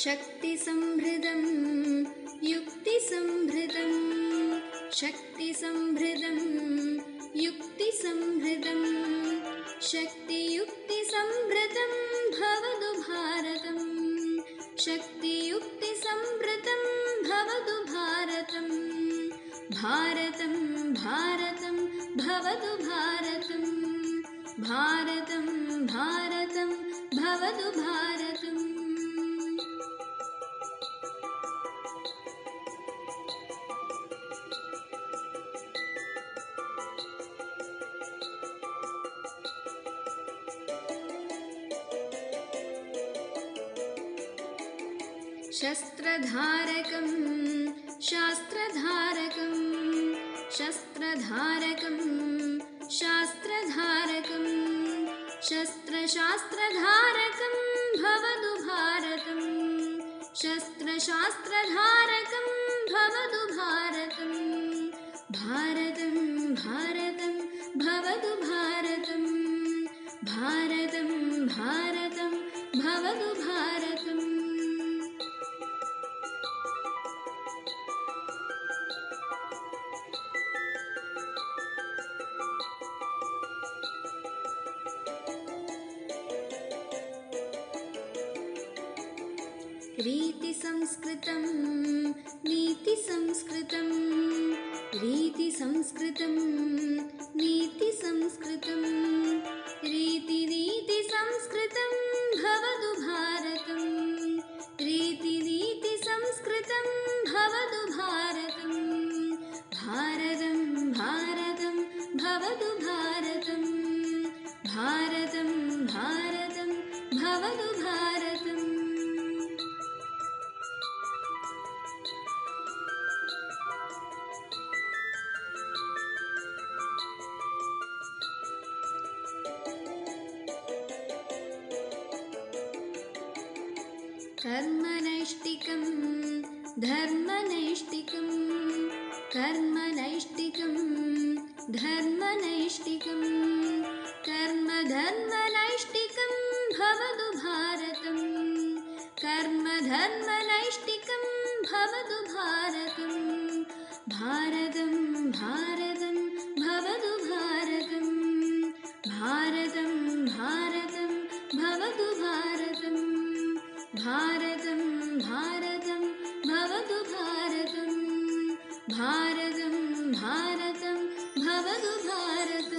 शक्तिसंभृतं युक्तिसंभृतं शक्तिसंभृतं युक्तिसंभृतं शक्तियुक्तिसंभृतं भवतु भारतं शक्तियुक्तिसंभृतं भवतु भारतं भारतं भारतं भवतु भारतं भारतं भारतं भवतु भारतम् शस्त्रधारकं शास्त्रधारकं शस्त्रधारकं शास्त्रधारकं शस्त्रशास्त्रधारकं भवतु भारतं शस्त्रशास्त्रधारकं भवतु भारतं भारतं भारतं भवतु भारतं भारतं भारतं भवतु भारतम् रीतिसंस्कृतं नीतिसंस्कृतं रीतिसंस्कृतं नीतिसंस्कृतं रीतिनीतिसंस्कृतं भवतु भारतं रीतिनीतिसंस्कृतं भवतु भारतं भारतं भारतं भवतु भारतं भारतं भारतं भवतु भारतम् कर्मनैष्टिकं धर्मनैष्टिकं कर्मनैष्टिकं धर्मनैष्टिकं कर्मधर्मनैष्टिकं भवतु भारतं कर्मधर्मनैष्टिकं भवतु भारतं भारतं भारतं भवतु भारतं भारतं भारतं भवतु भारतम् भारतं भारतं भवतु भारतं भारतं भारतं भवतु भारतम्